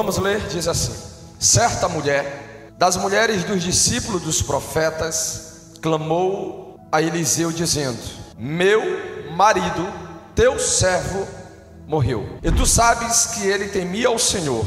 Vamos ler, diz assim: certa mulher, das mulheres dos discípulos dos profetas, clamou a Eliseu dizendo: meu marido, teu servo, morreu, e tu sabes que ele temia ao Senhor.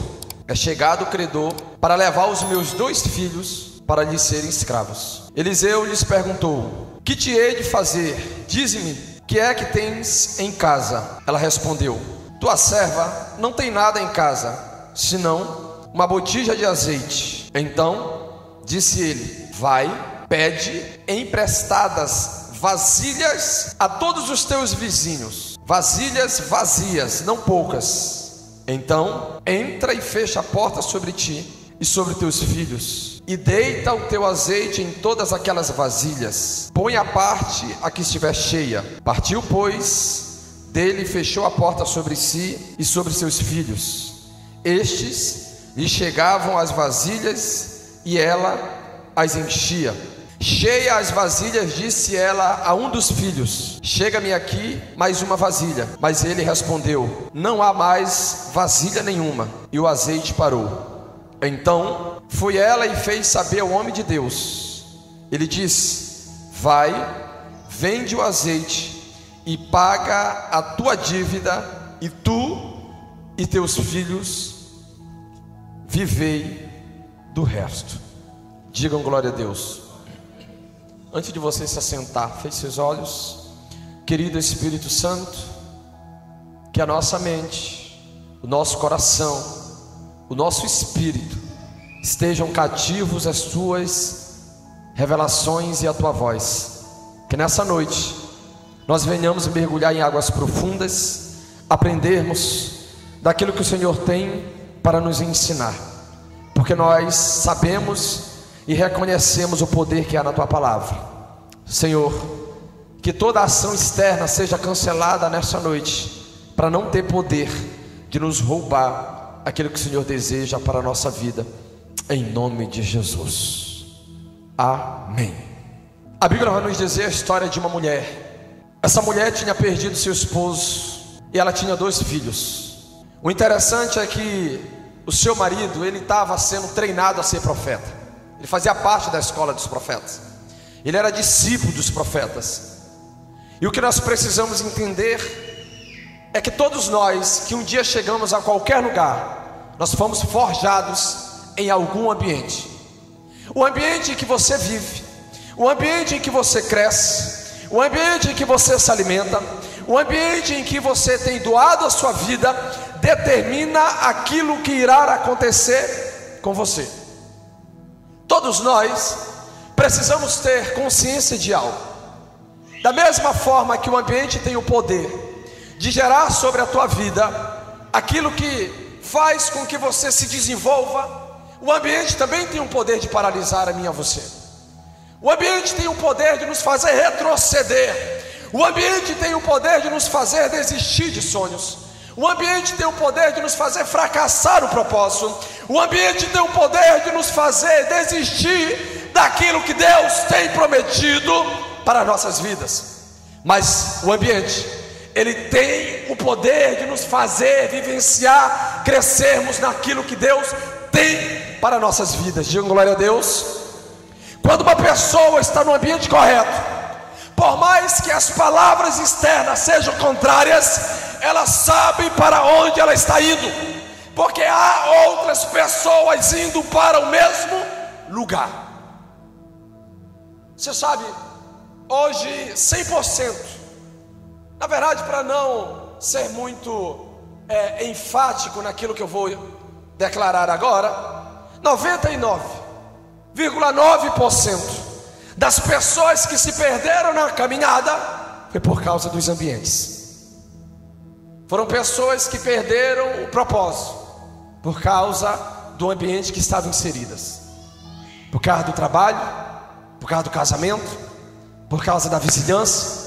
É chegado o credor para levar os meus 2 filhos para lhe serem escravos. Eliseu lhes perguntou: que te hei de fazer? Dize-me, que é que tens em casa? Ela respondeu: tua serva não tem nada em casa, senão uma botija de azeite. Então disse ele: vai, pede emprestadas vasilhas a todos os teus vizinhos, vasilhas vazias, não poucas. Então entra e fecha a porta sobre ti e sobre teus filhos, e deita o teu azeite em todas aquelas vasilhas. Põe à parte a que estiver cheia. Partiu, pois, dele e fechou a porta sobre si e sobre seus filhos. Estes lhe chegavam as vasilhas e ela as enchia. Cheia as vasilhas, disse ela a um dos filhos: chega-me aqui mais uma vasilha. Mas ele respondeu: não há mais vasilha nenhuma. E o azeite parou. Então foi ela e fez saber ao homem de Deus. Ele disse: vai, vende o azeite e paga a tua dívida, e tu e teus filhos vivei do resto. Digam glória a Deus. Antes de você se assentar, feche seus olhos. Querido Espírito Santo, que a nossa mente, o nosso coração, o nosso espírito estejam cativos às tuas revelações e à tua voz. Que nessa noite nós venhamos mergulhar em águas profundas, aprendermos daquilo que o Senhor tem para nos ensinar, porque nós sabemos e reconhecemos o poder que há na tua palavra. Senhor, que toda ação externa seja cancelada nessa noite, para não ter poder de nos roubar aquilo que o Senhor deseja para a nossa vida, em nome de Jesus, amém. A Bíblia vai nos dizer a história de uma mulher. Essa mulher tinha perdido seu esposo e ela tinha 2 filhos. O interessante é que o seu marido, ele estava sendo treinado a ser profeta. Ele fazia parte da escola dos profetas. Ele era discípulo dos profetas. E o que nós precisamos entender é que todos nós que um dia chegamos a qualquer lugar, nós fomos forjados em algum ambiente. O ambiente em que você vive, o ambiente em que você cresce, o ambiente em que você se alimenta, o ambiente em que você tem doado a sua vida, determina aquilo que irá acontecer com você. Todos nós precisamos ter consciência de algo. Da mesma forma que o ambiente tem o poder de gerar sobre a tua vida aquilo que faz com que você se desenvolva, o ambiente também tem o poder de paralisar a mim e a você. O ambiente tem o poder de nos fazer retroceder. O ambiente tem o poder de nos fazer desistir de sonhos. O ambiente tem o poder de nos fazer fracassar o propósito. O ambiente tem o poder de nos fazer desistir daquilo que Deus tem prometido para as nossas vidas. Mas o ambiente, ele tem o poder de nos fazer vivenciar, crescermos naquilo que Deus tem para nossas vidas. Digam glória a Deus. Quando uma pessoa está no ambiente correto, por mais que as palavras externas sejam contrárias, ela sabe para onde ela está indo, porque há outras pessoas indo para o mesmo lugar. Você sabe, hoje 100%, na verdade, para não ser muito enfático naquilo que eu vou declarar agora, 99,9% das pessoas que se perderam na caminhada foi por causa dos ambientes. Foram pessoas que perderam o propósito por causa do ambiente que estavam inseridas, por causa do trabalho, por causa do casamento, por causa da vizinhança,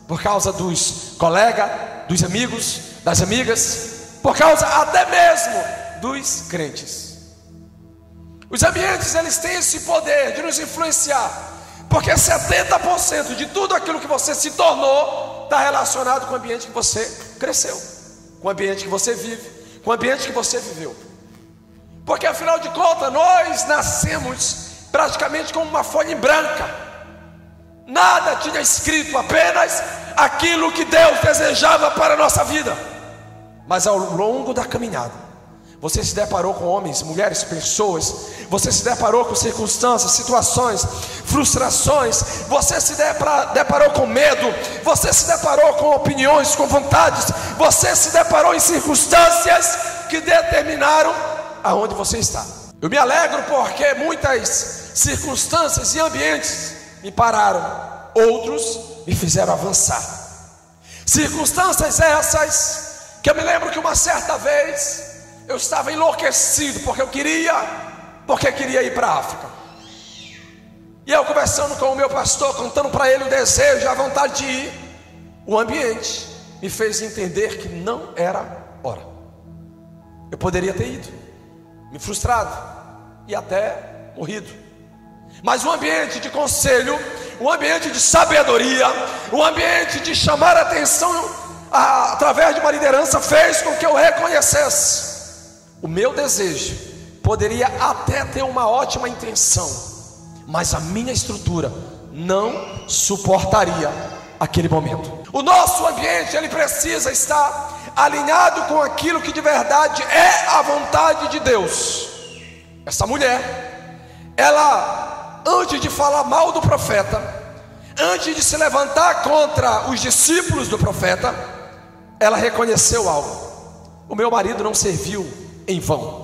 por causa dos colegas, dos amigos, das amigas, por causa até mesmo dos crentes. Os ambientes, eles têm esse poder de nos influenciar, porque 70% de tudo aquilo que você se tornou está relacionado com o ambiente que você cresceu, com o ambiente que você vive, com o ambiente que você viveu. Porque afinal de contas nós nascemos praticamente como uma folha em branca. Nada tinha escrito, apenas aquilo que Deus desejava para a nossa vida. Mas ao longo da caminhada, você se deparou com homens, mulheres, pessoas. Você se deparou com circunstâncias, situações, frustrações. Você se deparou com medo. Você se deparou com opiniões, com vontades. Você se deparou em circunstâncias que determinaram aonde você está. Eu me alegro porque muitas circunstâncias e ambientes me pararam, outros me fizeram avançar. Circunstâncias essas que eu me lembro que uma certa vez eu estava enlouquecido porque queria ir para a África. E eu conversando com o meu pastor, contando para ele o desejo, a vontade de ir, o ambiente me fez entender que não era hora. Eu poderia ter ido, me frustrado e até morrido. Mas o ambiente de conselho, o ambiente de sabedoria, o ambiente de chamar a atenção através de uma liderança fez com que eu reconhecesse o meu desejo. Poderia até ter uma ótima intenção, mas a minha estrutura não suportaria aquele momento. O nosso ambiente, ele precisa estar alinhado com aquilo que de verdade é a vontade de Deus. Essa mulher, ela, antes de falar mal do profeta, antes de se levantar contra os discípulos do profeta, ela reconheceu algo: o meu marido não serviu em vão.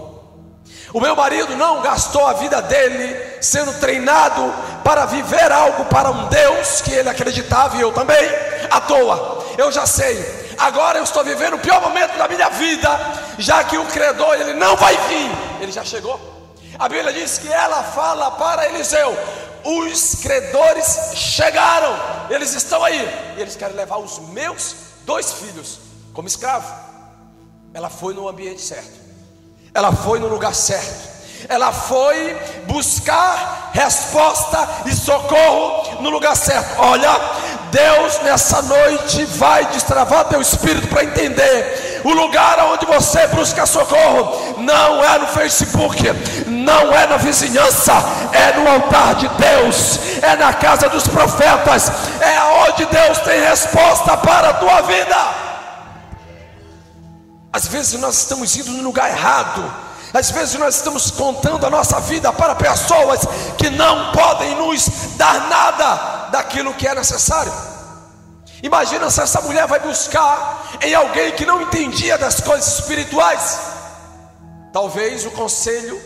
O meu marido não gastou a vida dele sendo treinado para viver algo para um Deus que ele acreditava, e eu também, à toa. Eu já sei, agora eu estou vivendo o pior momento da minha vida, já que o credor, ele não vai vir, ele já chegou. A Bíblia diz que ela fala para Eliseu: os credores chegaram, eles estão aí, e eles querem levar os meus 2 filhos como escravo. Ela foi no ambiente certo, ela foi no lugar certo, ela foi buscar resposta e socorro no lugar certo. Olha, Deus nessa noite vai destravar teu espírito para entender: o lugar onde você busca socorro não é no Facebook, não é na vizinhança, é no altar de Deus, é na casa dos profetas, é onde Deus tem resposta para a tua vida. Às vezes nós estamos indo no lugar errado. Às vezes nós estamos contando a nossa vida para pessoas que não podem nos dar nada daquilo que é necessário. Imagina se essa mulher vai buscar em alguém que não entendia das coisas espirituais. Talvez o conselho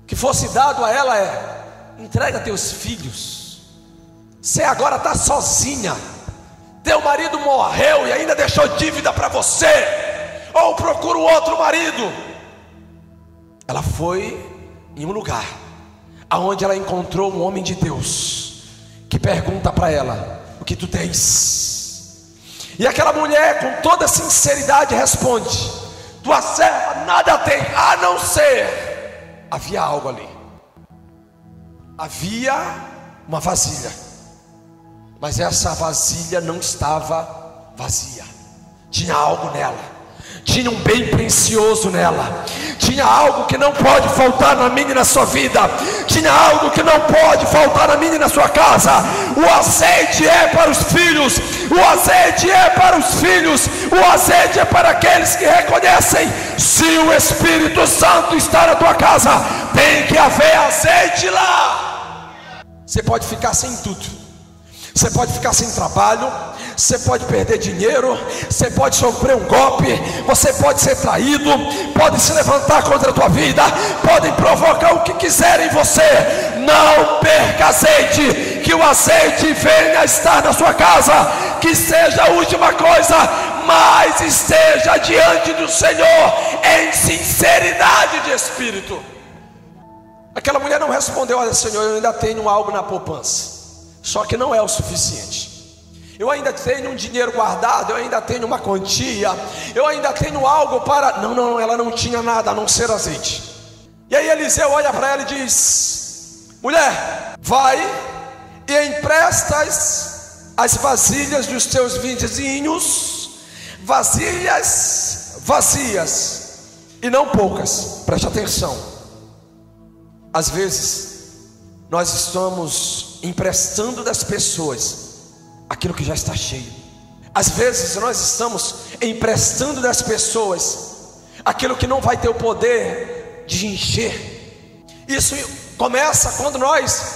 que fosse dado a ela é: entrega teus filhos, você agora está sozinha, teu marido morreu e ainda deixou dívida para você, ou procura um outro marido. Ela foi em um lugar aonde ela encontrou um homem de Deus que pergunta para ela: o que tu tens? E aquela mulher com toda sinceridade responde: tua serva nada tem a não ser. Havia algo ali, havia uma vasilha, mas essa vasilha não estava vazia, tinha algo nela. Tinha um bem precioso nela, tinha algo que não pode faltar na minha e na sua vida, tinha algo que não pode faltar na minha e na sua casa. O azeite é para os filhos, o azeite é para os filhos, o azeite é para aqueles que reconhecem: se o Espírito Santo está na tua casa, tem que haver azeite lá. Você pode ficar sem tudo, você pode ficar sem trabalho, você pode perder dinheiro, você pode sofrer um golpe, você pode ser traído, pode se levantar contra a tua vida, podem provocar o que quiserem em você. Não perca azeite, que o azeite venha a estar na sua casa, que seja a última coisa, mas esteja diante do Senhor em sinceridade de espírito. Aquela mulher não respondeu: olha, Senhor, eu ainda tenho algo na poupança, só que não é o suficiente. Eu ainda tenho um dinheiro guardado, eu ainda tenho uma quantia, eu ainda tenho algo para... Não, ela não tinha nada a não ser azeite. E aí Eliseu olha para ela e diz: mulher, vai e emprestas as vasilhas dos teus vizinhos, vasilhas vazias, e não poucas. Preste atenção. Às vezes nós estamos emprestando das pessoas aquilo que já está cheio. Às vezes nós estamos emprestando das pessoas aquilo que não vai ter o poder de encher. Isso começa quando nós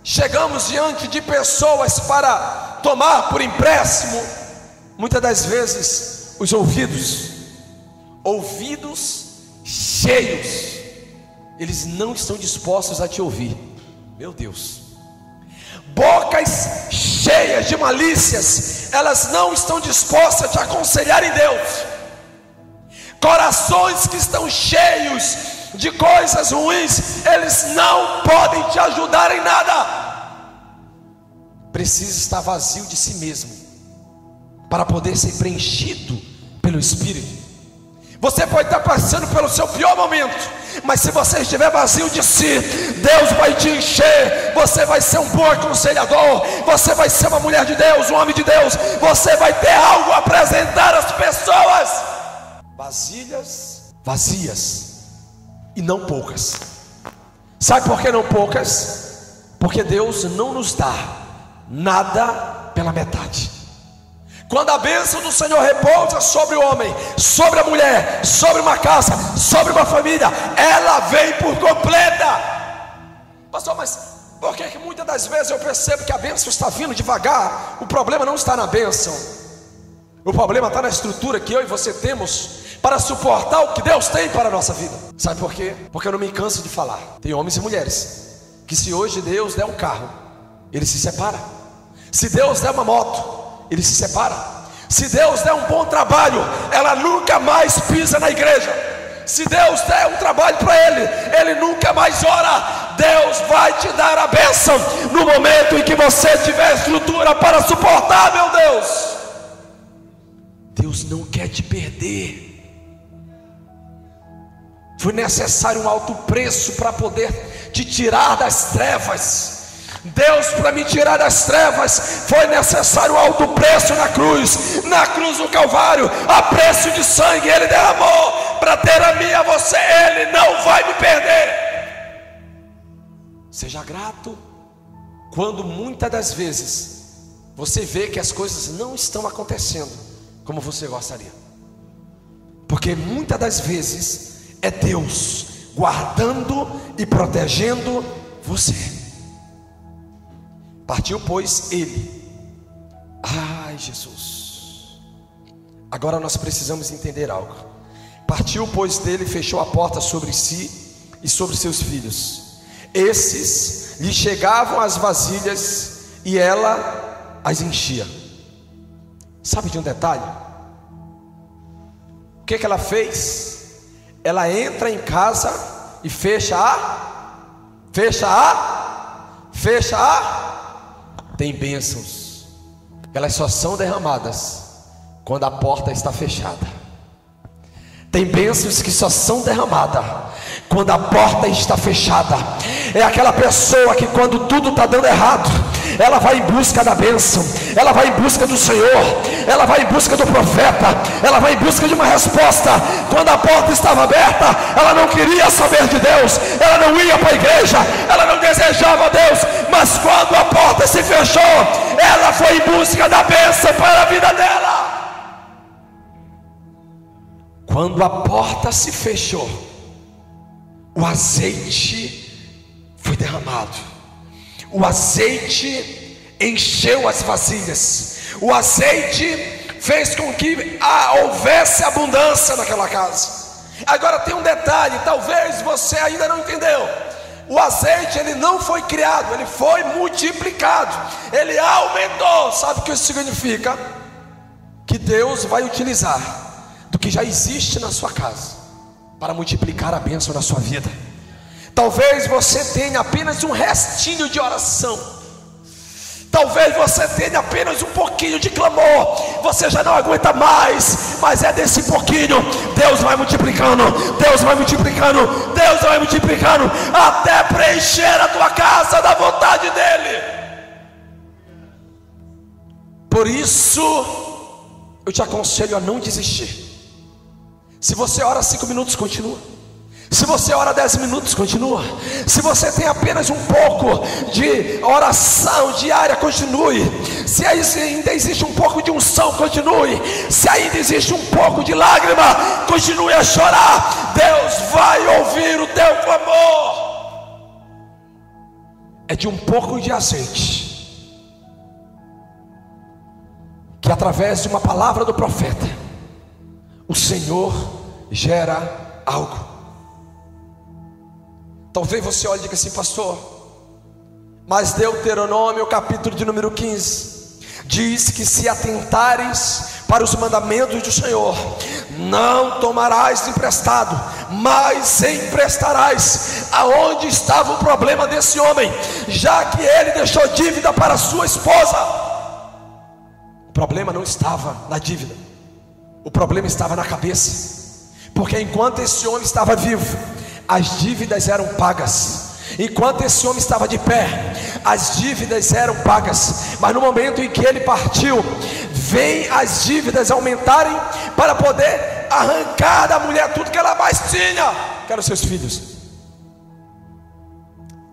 chegamos diante de pessoas para tomar por empréstimo, muitas das vezes, os ouvidos cheios, eles não estão dispostos a te ouvir. Meu Deus. Bocas cheias de malícias, elas não estão dispostas a te aconselhar em Deus. Corações que estão cheios de coisas ruins, eles não podem te ajudar em nada. Precisa estar vazio de si mesmo para poder ser preenchido pelo Espírito. Você pode estar passando pelo seu pior momento, mas se você estiver vazio de si, Deus vai te encher. Você vai ser um bom aconselhador, você vai ser uma mulher de Deus, um homem de Deus. Você vai ter algo a apresentar às pessoas. Vasilhas vazias e não poucas. Sabe por que não poucas? Porque Deus não nos dá nada pela metade. Quando a bênção do Senhor repousa sobre o homem, sobre a mulher, sobre uma casa, sobre uma família, ela vem por completa. Pastor, mas por que muitas das vezes eu percebo que a bênção está vindo devagar? O problema não está na bênção, o problema está na estrutura que eu e você temos para suportar o que Deus tem para a nossa vida. Sabe por quê? Porque eu não me canso de falar. Tem homens e mulheres que, se hoje Deus der um carro, ele se separa. Se Deus der uma moto, ele se separa. Se Deus der um bom trabalho, ela nunca mais pisa na igreja. Se Deus der um trabalho para ele nunca mais ora. Deus vai te dar a bênção no momento em que você tiver estrutura para suportar, meu Deus. Deus não quer te perder. Foi necessário um alto preço para poder te tirar das trevas. Deus, para me tirar das trevas, foi necessário um alto preço na cruz do Calvário, a preço de sangue ele derramou para ter a mim e a você. Ele não vai me perder. Seja grato quando muitas das vezes você vê que as coisas não estão acontecendo como você gostaria, porque muitas das vezes é Deus guardando e protegendo você. Partiu, pois, ele. Ai, Jesus. Agora nós precisamos entender algo. Partiu, pois, dele, fechou a porta sobre si e sobre seus filhos. Esses lhe chegavam as vasilhas e ela as enchia. Sabe de um detalhe? O que ela fez? Ela entra em casa e fecha tem bênçãos, elas só são derramadas quando a porta está fechada. Tem bênçãos que só são derramadas quando a porta está fechada. É aquela pessoa que, quando tudo está dando errado, ela vai em busca da bênção, ela vai em busca do Senhor, ela vai em busca do profeta, ela vai em busca de uma resposta. Quando a porta estava aberta, ela não queria saber de Deus, ela não ia para a igreja, ela não desejava Deus. Mas quando a porta se fechou, ela foi em busca da bênção para a vida dela. Quando a porta se fechou, o azeite foi derramado. O azeite encheu as vasilhas. O azeite fez com que houvesse abundância naquela casa. Agora tem um detalhe, talvez você ainda não entendeu. O azeite, ele não foi criado, ele foi multiplicado, ele aumentou. Sabe o que isso significa? Que Deus vai utilizar do que já existe na sua casa para multiplicar a bênção na sua vida. Talvez você tenha apenas um restinho de oração, talvez você tenha apenas um pouquinho de clamor, você já não aguenta mais, mas é desse pouquinho, Deus vai multiplicando, Deus vai multiplicando, Deus vai multiplicando, até preencher a tua casa da vontade dEle. Por isso, eu te aconselho a não desistir. Se você ora 5 minutos, continua. Se você ora 10 minutos, continua. Se você tem apenas um pouco de oração diária, continue. Se ainda existe um pouco de unção, continue. Se ainda existe um pouco de lágrima, continue a chorar. Deus vai ouvir o teu clamor. É de um pouco de azeite que, através de uma palavra do profeta, o Senhor gera algo. Talvez você olhe e diga assim: pastor, mas Deuteronômio capítulo de número 15 diz que se atentares para os mandamentos do Senhor, não tomarás emprestado, mas emprestarás. Aonde estava o problema desse homem? Já que ele deixou dívida para sua esposa. O problema não estava na dívida, o problema estava na cabeça. Porque enquanto esse homem estava vivo, as dívidas eram pagas. Enquanto esse homem estava de pé, as dívidas eram pagas. Mas no momento em que ele partiu, vem as dívidas aumentarem para poder arrancar da mulher tudo que ela mais tinha, que eram seus filhos.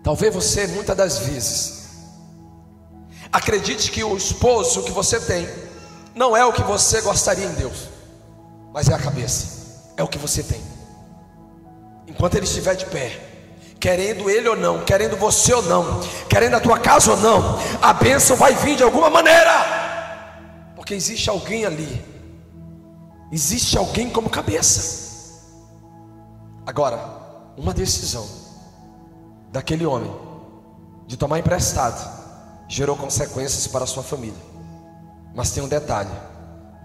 Talvez você, muitas das vezes, acredite que o esposo que você tem não é o que você gostaria em Deus, mas é a cabeça, é o que você tem. Enquanto ele estiver de pé, querendo ele ou não, querendo você ou não, querendo a tua casa ou não, a bênção vai vir de alguma maneira. Porque existe alguém ali, existe alguém como cabeça. Agora, uma decisão daquele homem de tomar emprestado gerou consequências para a sua família. Mas tem um detalhe: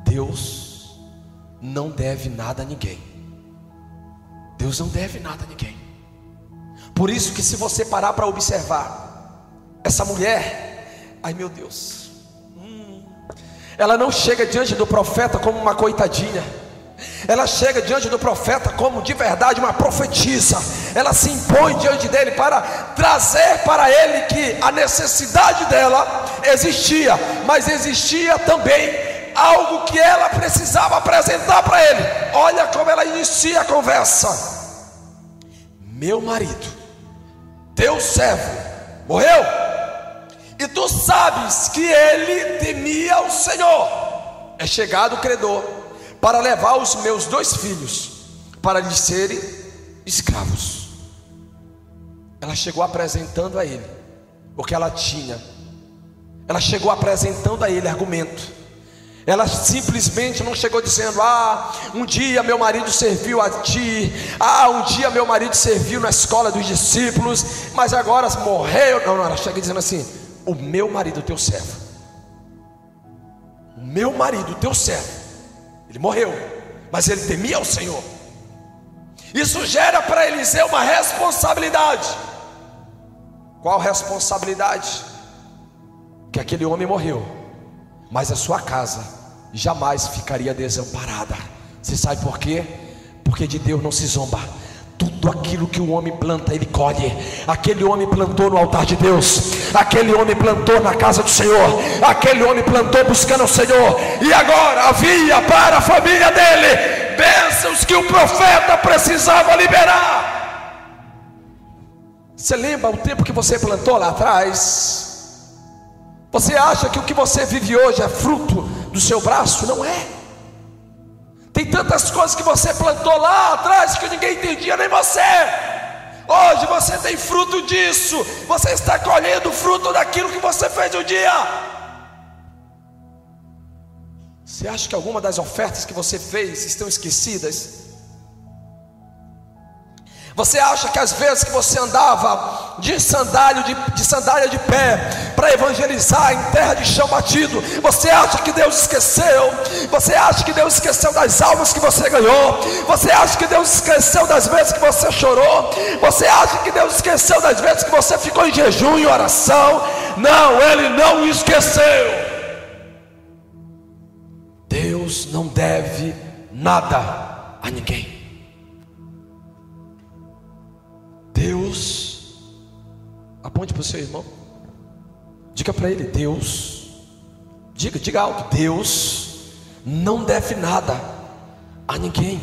Deus não deve nada a ninguém. Deus não deve nada a ninguém. Por isso que, se você parar para observar, essa mulher, ai meu Deus, ela não chega diante do profeta como uma coitadinha. Ela chega diante do profeta como de verdade uma profetisa. Ela se impõe diante dele para trazer para ele que a necessidade dela existia, mas existia também algo que ela precisava apresentar para ele. Olha como ela inicia a conversa: meu marido, teu servo, morreu, e tu sabes que ele temia o Senhor. É chegado o credor para levar os meus 2 filhos para lhes serem escravos. Ela chegou apresentando a ele o que ela tinha. Ela chegou apresentando a ele argumento. Ela simplesmente não chegou dizendo: um dia meu marido serviu a ti, um dia meu marido serviu na escola dos discípulos, mas agora morreu. Não, ela chega dizendo assim: o meu marido, teu servo, o meu marido, teu servo, ele morreu, mas ele temia o Senhor. Isso gera para Eliseu uma responsabilidade. Qual responsabilidade? Que aquele homem morreu, mas a sua casa jamais ficaria desamparada. Você sabe por quê? Porque de Deus não se zomba. Tudo aquilo que o homem planta, ele colhe. Aquele homem plantou no altar de Deus, aquele homem plantou na casa do Senhor, aquele homem plantou buscando o Senhor, e agora havia para a família dele bênçãos que o profeta precisava liberar. Você lembra o tempo que você plantou lá atrás? Você acha que o que você vive hoje é fruto do seu braço? Não é. Tem tantas coisas que você plantou lá atrás que ninguém entendia, nem você. Hoje você tem fruto disso. Você está colhendo fruto daquilo que você fez um dia. Você acha que alguma das ofertas que você fez estão esquecidas? Você acha que às vezes que você andava de sandália de pé para evangelizar em terra de chão batido, você acha que Deus esqueceu? Você acha que Deus esqueceu das almas que você ganhou? Você acha que Deus esqueceu das vezes que você chorou? Você acha que Deus esqueceu das vezes que você ficou em jejum e oração? Não, Ele não esqueceu. Deus não deve nada a ninguém. Deus, aponte para o seu irmão, diga para ele: Deus, diga alto: Deus não deve nada a ninguém.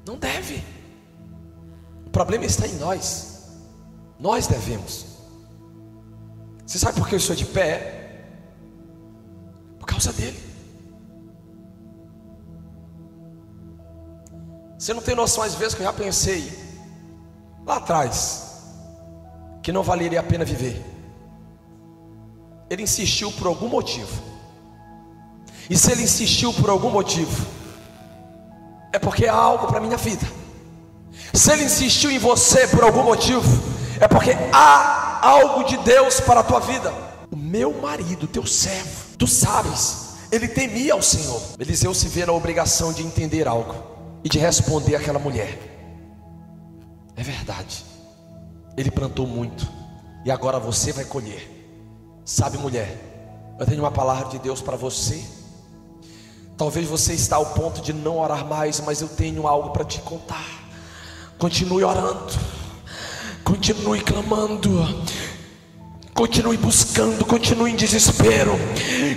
Não deve. O problema está em nós. Nós devemos. Você sabe por que eu estou de pé? Por causa dele. Você não tem noção, às vezes, que eu já pensei lá atrás que não valeria a pena viver. Ele insistiu por algum motivo. E se ele insistiu por algum motivo, é porque há algo para a minha vida. Se ele insistiu em você por algum motivo, é porque há algo de Deus para a tua vida. O meu marido, teu servo, tu sabes, ele temia ao Senhor. Eliseu se vê na obrigação de entender algo e de responder àquela mulher. É verdade, ele plantou muito e agora você vai colher. Sabe, mulher, eu tenho uma palavra de Deus para você. Talvez você está ao ponto de não orar mais, mas eu tenho algo para te contar. Continue orando, continue clamando, continue buscando, continue em desespero,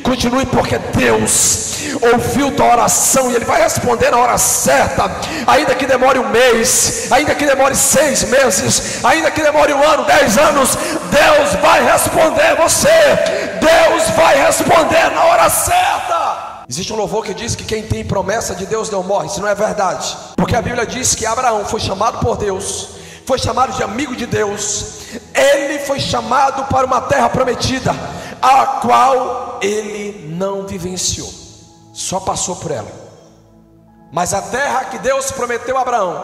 continue, porque Deus ouviu tua oração e Ele vai responder na hora certa. Ainda que demore um mês, ainda que demore 6 meses, ainda que demore 1 ano, 10 anos, Deus vai responder você. Deus vai responder na hora certa. Existe um louvor que diz que quem tem promessa de Deus não morre. Isso não é verdade, porque a Bíblia diz que Abraão foi chamado por Deus, foi chamado de amigo de Deus. Ele foi chamado para uma terra prometida, a qual ele não vivenciou, só passou por ela. Mas a terra que Deus prometeu a Abraão,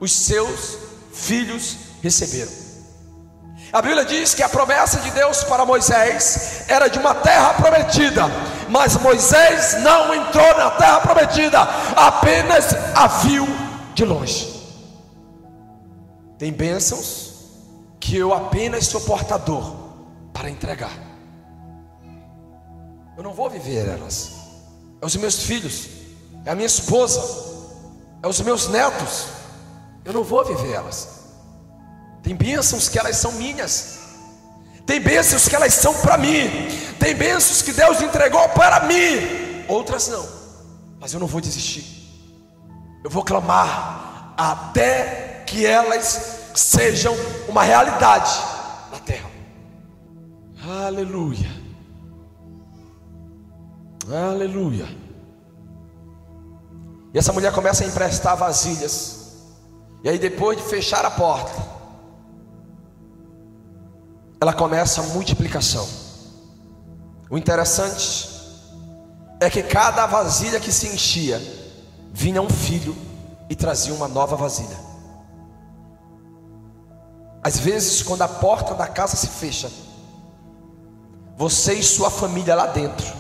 os seus filhos receberam. A Bíblia diz que a promessa de Deus para Moisés era de uma terra prometida, mas Moisés não entrou na terra prometida, apenas a viu de longe. Tem bênçãos que eu apenas sou portador para entregar. Eu não vou viver elas. É os meus filhos, é a minha esposa, é os meus netos. Eu não vou viver elas. Tem bênçãos que elas são minhas. Tem bênçãos que elas são para mim. Tem bênçãos que Deus entregou para mim. Outras não. Mas eu não vou desistir. Eu vou clamar até que elas sejam uma realidade na terra. Aleluia. Aleluia. E essa mulher começa a emprestar vasilhas. E aí, depois de fechar a porta, ela começa a multiplicação. O interessante é que cada vasilha que se enchia, vinha um filho e trazia uma nova vasilha. Às vezes, quando a porta da casa se fecha, você e sua família lá dentro,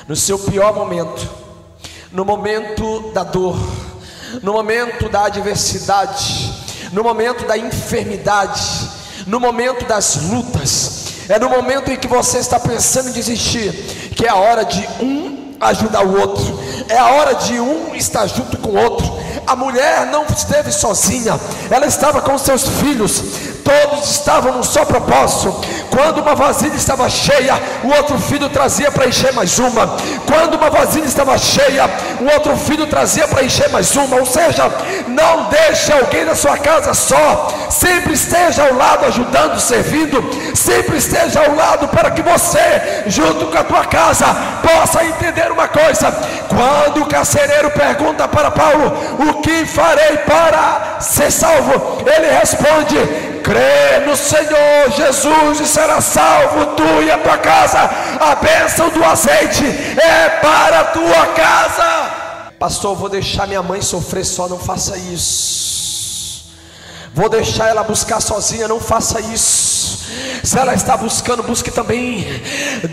no seu pior momento, no momento da dor, no momento da adversidade, no momento da enfermidade, no momento das lutas, é no momento em que você está pensando em desistir, que é a hora de um ajudar o outro, é a hora de um estar junto com o outro. A mulher não esteve sozinha, ela estava com seus filhos, todos estavam num só propósito. Quando uma vasilha estava cheia, o outro filho trazia para encher mais uma. Quando uma vasilha estava cheia, o outro filho trazia para encher mais uma. Ou seja, não deixe alguém na sua casa só. Sempre esteja ao lado, ajudando, servindo. Sempre esteja ao lado, para que você, junto com a tua casa, possa entender uma coisa. Quando o carcereiro pergunta para Paulo: o que farei para ser salvo? Ele responde: crê no Senhor Jesus e será salvo, tu e a tua casa. A bênção do azeite é para a tua casa. Pastor, vou deixar minha mãe sofrer só. Não faça isso. Vou deixar ela buscar sozinha. Não faça isso. Se ela está buscando, busque também.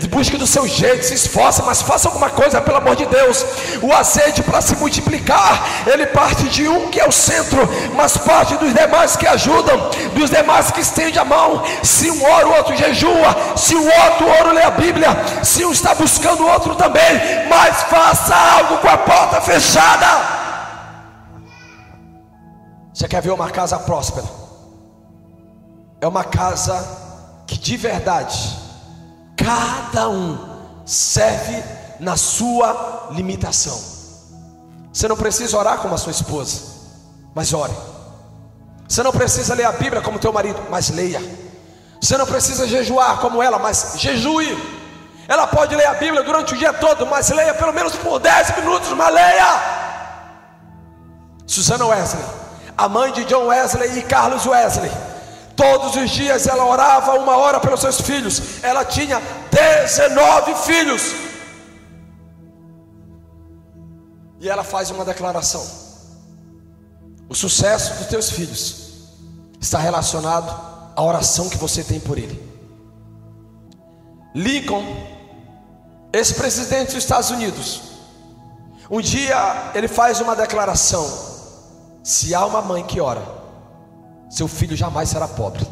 Busque do seu jeito, se esforce, mas faça alguma coisa, pelo amor de Deus. O azeite, para se multiplicar, ele parte de um que é o centro, mas parte dos demais que ajudam, dos demais que estendem a mão. Se um ora, o outro jejua. Se o outro ora, lê a Bíblia. Se um está buscando, o outro também. Mas faça algo com a porta fechada. Você quer ver uma casa próspera? É uma casa que de verdade cada um serve na sua limitação. Você não precisa orar como a sua esposa. mas ore. Você não precisa ler a Bíblia como teu marido, mas leia. Você não precisa jejuar como ela, mas jejue. Ela pode ler a Bíblia durante o dia todo, mas leia pelo menos por 10 minutos, mas leia. Susana Wesley, a mãe de John Wesley e Carlos Wesley, todos os dias ela orava 1 hora pelos seus filhos. Ela tinha 19 filhos. E ela faz uma declaração: o sucesso dos teus filhos está relacionado à oração que você tem por ele. Lincoln, ex-presidente dos Estados Unidos, um dia ele faz uma declaração: se há uma mãe que ora, seu filho jamais será pobre.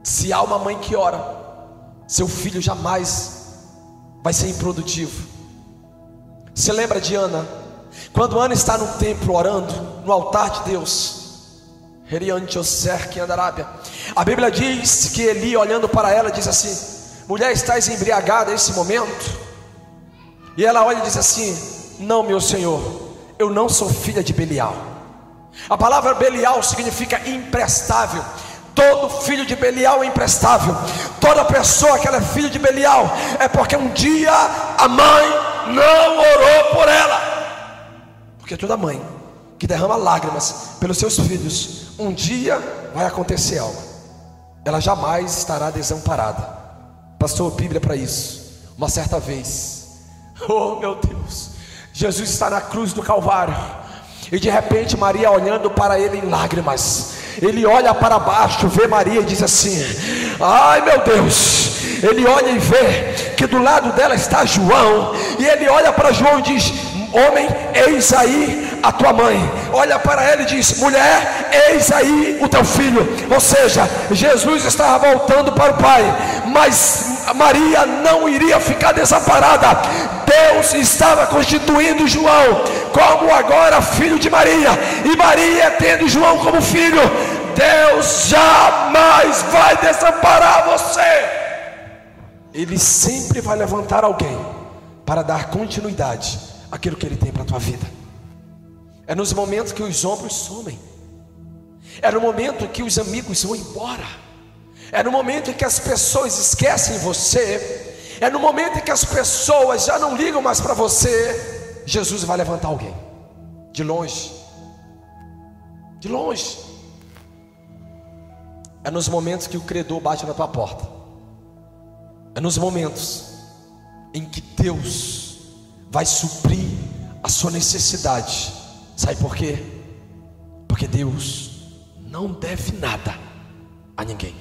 Se há uma mãe que ora, seu filho jamais vai ser improdutivo. Você lembra de Ana? Quando Ana está no templo orando, no altar de Deus, a Bíblia diz que Eli, olhando para ela, diz assim: mulher, estás embriagada nesse momento? E ela olha e diz assim: não, meu senhor, eu não sou filha de Belial. A palavra Belial significa imprestável. Todo filho de Belial é imprestável. Toda pessoa que ela é filho de Belial é porque um dia a mãe não orou por ela. Porque toda mãe que derrama lágrimas pelos seus filhos, um dia vai acontecer algo. Ela jamais estará desamparada. Pastor, Bíblia para isso. Uma certa vez, oh meu Deus, Jesus está na cruz do Calvário, e de repente Maria olhando para ele em lágrimas. Ele olha para baixo, vê Maria e diz assim: ai meu Deus. Ele olha e vê que do lado dela está João, e ele olha para João e diz: homem, eis aí a tua mãe. Olha para ela e diz: mulher, eis aí o teu filho. Ou seja, Jesus estava voltando para o Pai, mas Maria não iria ficar desamparada. Deus estava constituindo João como agora filho de Maria, e Maria tendo João como filho. Deus jamais vai desamparar você. Ele sempre vai levantar alguém para dar continuidade àquilo que Ele tem para a tua vida. É nos momentos que os ombros somem, é no momento que os amigos vão embora, é no momento em que as pessoas esquecem você, é no momento em que as pessoas já não ligam mais para você. Jesus vai levantar alguém de longe, de longe. É nos momentos que o credor bate na tua porta, é nos momentos em que Deus vai suprir a sua necessidade. Sabe por quê? Porque Deus não deve nada a ninguém.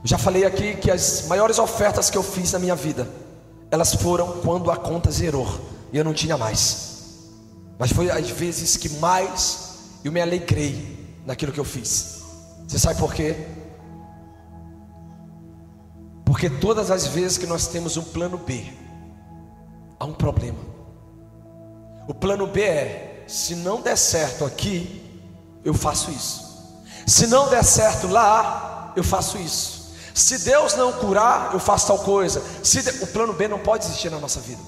Eu já falei aqui que as maiores ofertas que eu fiz na minha vida, elas foram quando a conta zerou e eu não tinha mais. Mas foi as vezes que mais eu me alegrei naquilo que eu fiz. Você sabe por quê? Porque todas as vezes que nós temos um plano B, há um problema. O plano B é: se não der certo aqui, eu faço isso. Se não der certo lá, eu faço isso. Se Deus não curar, eu faço tal coisa. O plano B não pode existir na nossa vida.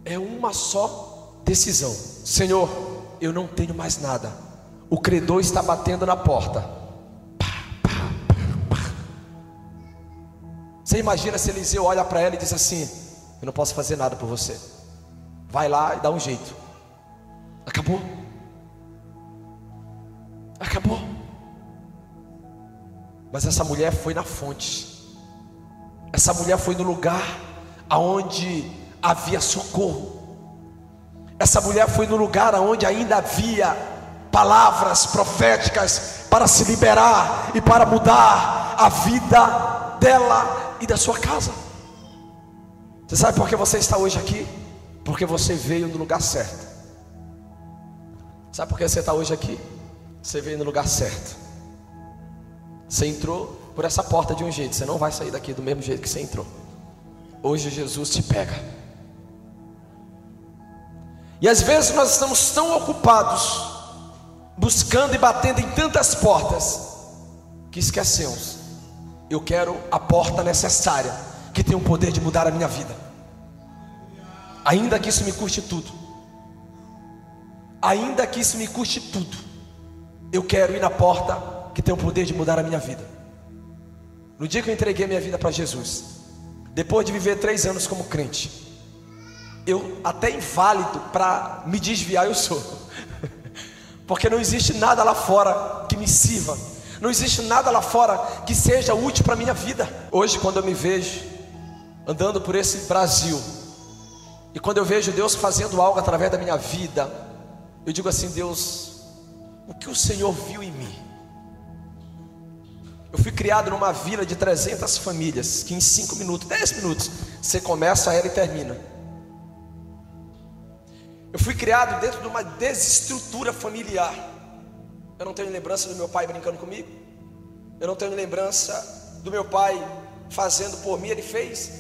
É uma só decisão: Senhor, eu não tenho mais nada. O credor está batendo na porta. Você imagina se Eliseu olha para ela e diz assim: eu não posso fazer nada por você, vai lá e dá um jeito. Acabou. Acabou. Mas essa mulher foi na fonte. Essa mulher foi no lugar aonde havia socorro. Essa mulher foi no lugar aonde ainda havia palavras proféticas para se liberar e para mudar a vida dela e da sua casa. Você sabe por que você está hoje aqui? Porque você veio no lugar certo. Sabe por que você está hoje aqui? Você veio no lugar certo. Você entrou por essa porta de um jeito, você não vai sair daqui do mesmo jeito que você entrou. Hoje Jesus te pega. E às vezes nós estamos tão ocupados buscando e batendo em tantas portas que esquecemos: eu quero a porta necessária, que tem o poder de mudar a minha vida, ainda que isso me custe tudo. ainda que isso me custe tudo, eu quero ir na porta que tem o poder de mudar a minha vida. No dia que eu entreguei minha vida para Jesus, depois de viver 3 anos como crente, eu até inválido para me desviar eu sou, porque não existe nada lá fora que me sirva, não existe nada lá fora que seja útil para a minha vida. Hoje, quando eu me vejo andando por esse Brasil, e quando eu vejo Deus fazendo algo através da minha vida, eu digo assim: Deus, o que o Senhor viu em mim? Eu fui criado numa vila de 300 famílias, que em 5 minutos, 10 minutos, você começa ela e termina. Eu fui criado dentro de uma desestrutura familiar. Eu não tenho lembrança do meu pai brincando comigo, eu não tenho lembrança do meu pai fazendo por mim. Ele fez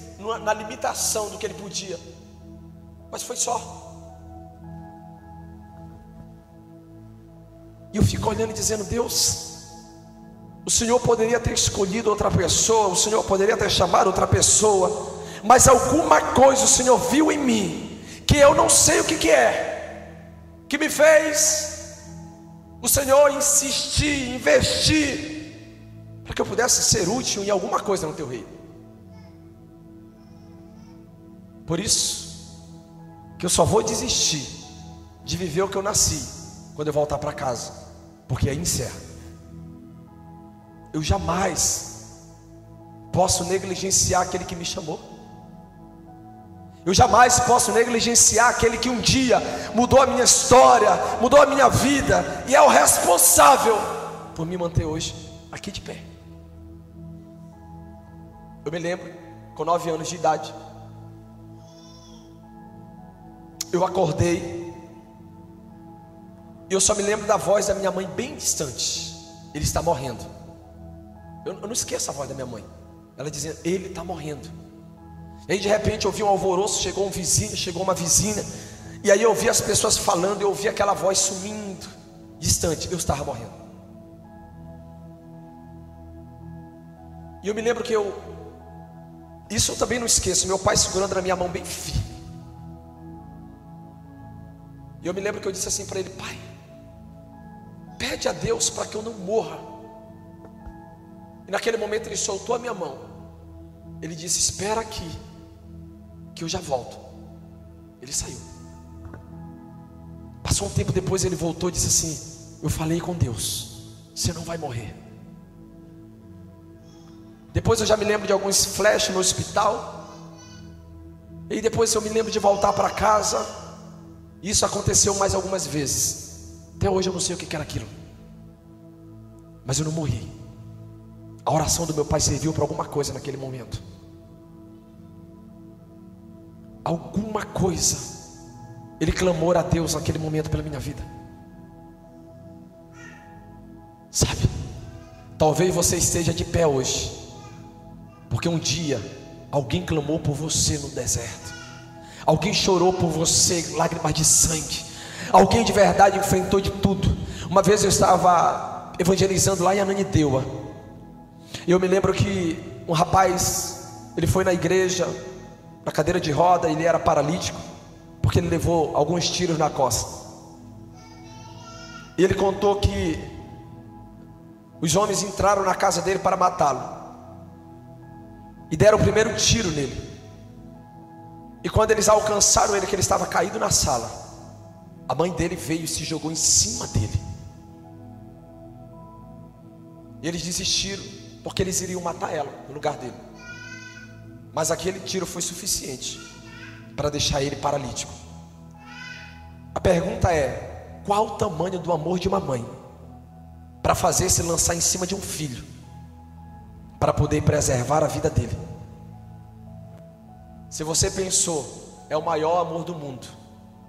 na limitação do que ele podia, mas foi só. E eu fico olhando e dizendo: Deus, o Senhor poderia ter escolhido outra pessoa, o Senhor poderia ter chamado outra pessoa, mas alguma coisa o Senhor viu em mim, que eu não sei o que é, que me fez o Senhor insistir, investir, para que eu pudesse ser útil em alguma coisa no teu reino. Por isso que eu só vou desistir de viver o que eu nasci quando eu voltar para casa, porque aí encerra. Eu jamais posso negligenciar aquele que me chamou. Eu jamais posso negligenciar aquele que um dia mudou a minha história, mudou a minha vida, e é o responsável por me manter hoje aqui de pé. Eu me lembro, com 9 anos de idade, eu acordei, e eu só me lembro da voz da minha mãe bem distante: ele está morrendo. Eu não esqueço a voz da minha mãe, ela dizendo: ele está morrendo. E aí de repente eu ouvi um alvoroço, chegou um vizinho, chegou uma vizinha, e aí eu ouvi as pessoas falando, eu ouvi aquela voz sumindo, distante. Eu estava morrendo. E eu me lembro que isso eu também não esqueço, meu pai segurando na minha mão bem firme. E eu me lembro que eu disse assim para ele: pai, pede a Deus para que eu não morra. E naquele momento ele soltou a minha mão. Ele disse: espera aqui, que eu já volto. Ele saiu. Passou um tempo depois, ele voltou e disse assim: eu falei com Deus, você não vai morrer. Depois eu já me lembro de alguns flashes no hospital. E depois eu me lembro de voltar para casa. Isso aconteceu mais algumas vezes. Até hoje eu não sei o que era aquilo, mas eu não morri. A oração do meu pai serviu para alguma coisa naquele momento. Alguma coisa ele clamou a Deus naquele momento pela minha vida. Sabe, talvez você esteja de pé hoje porque um dia alguém clamou por você no deserto, alguém chorou por você, lágrimas de sangue, alguém de verdade enfrentou de tudo. Uma vez eu estava evangelizando lá em Ananindeua, e eu me lembro que um rapaz, ele foi na igreja, na cadeira de roda, ele era paralítico, porque ele levou alguns tiros na costa. E ele contou que os homens entraram na casa dele para matá-lo, e deram o primeiro tiro nele. E quando eles alcançaram ele, que ele estava caído na sala, a mãe dele veio e se jogou em cima dele. E eles desistiram, porque eles iriam matar ela no lugar dele. Mas aquele tiro foi suficiente para deixar ele paralítico. A pergunta é: qual o tamanho do amor de uma mãe para fazer se lançar em cima de um filho, para poder preservar a vida dele? Se você pensou, é o maior amor do mundo,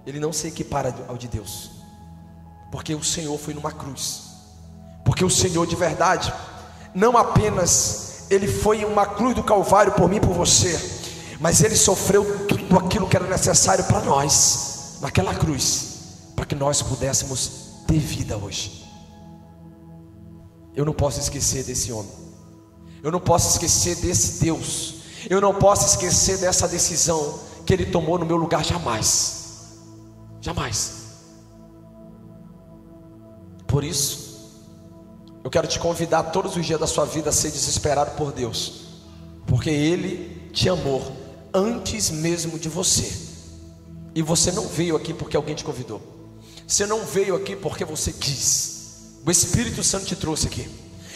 ele não se equipara ao de Deus, porque o Senhor foi numa cruz, porque o Senhor de verdade, não apenas ele foi em uma cruz do Calvário por mim e por você, mas ele sofreu tudo aquilo que era necessário para nós naquela cruz, para que nós pudéssemos ter vida hoje. Eu não posso esquecer desse homem, eu não posso esquecer desse Deus, eu não posso esquecer dessa decisão que ele tomou no meu lugar, jamais, jamais. Por isso, eu quero te convidar todos os dias da sua vida a ser desesperado por Deus, porque Ele te amou antes mesmo de você. E você não veio aqui porque alguém te convidou. Você não veio aqui porque você quis. O Espírito Santo te trouxe aqui.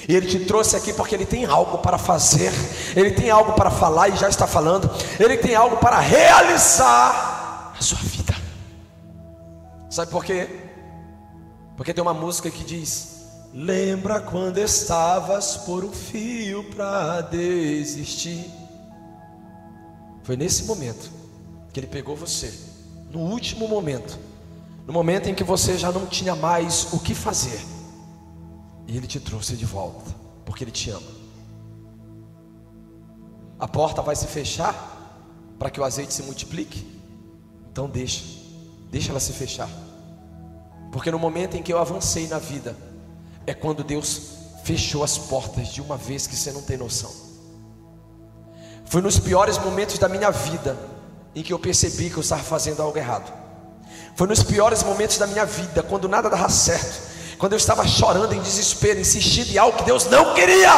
E Ele te trouxe aqui porque Ele tem algo para fazer. Ele tem algo para falar e já está falando. Ele tem algo para realizar na sua vida. Sabe por quê? Porque tem uma música que diz: lembra quando estavas por um fio para desistir. Foi nesse momento que Ele pegou você, no último momento, no momento em que você já não tinha mais o que fazer, e Ele te trouxe de volta, porque Ele te ama. A porta vai se fechar para que o azeite se multiplique? Então deixa ela se fechar, porque no momento em que eu avancei na vida, é quando Deus fechou as portas de uma vez que você não tem noção. Foi nos piores momentos da minha vida em que eu percebi que eu estava fazendo algo errado. Foi nos piores momentos da minha vida, quando nada dava certo, quando eu estava chorando em desespero, insistindo em algo que Deus não queria.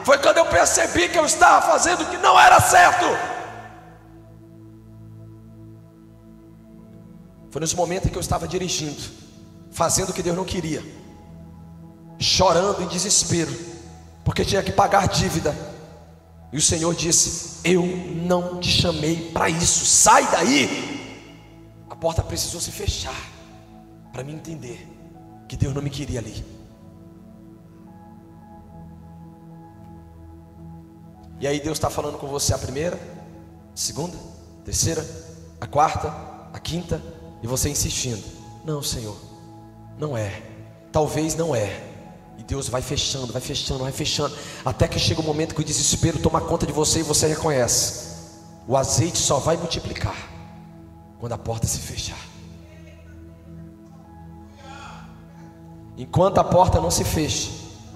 Foi quando eu percebi que eu estava fazendo o que não era certo. Foi nos momentos em que eu estava dirigindo, fazendo o que Deus não queria, chorando em desespero, porque tinha que pagar dívida. E o Senhor disse: eu não te chamei para isso, sai daí. A porta precisou se fechar para mim entender que Deus não me queria ali. E aí Deus está falando com você a primeira, a segunda, a terceira, a quarta, a quinta, e você insistindo: não, Senhor, não é, talvez não é. E Deus vai fechando, vai fechando, vai fechando, até que chega o momento que o desespero toma conta de você e você reconhece: o azeite só vai multiplicar quando a porta se fechar. Enquanto a porta não se fecha,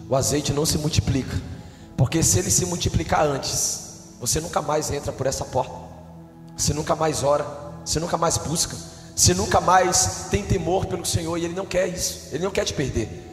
o azeite não se multiplica, porque se ele se multiplicar antes, você nunca mais entra por essa porta, você nunca mais ora, você nunca mais busca, você nunca mais tem temor pelo Senhor. E Ele não quer isso, Ele não quer te perder.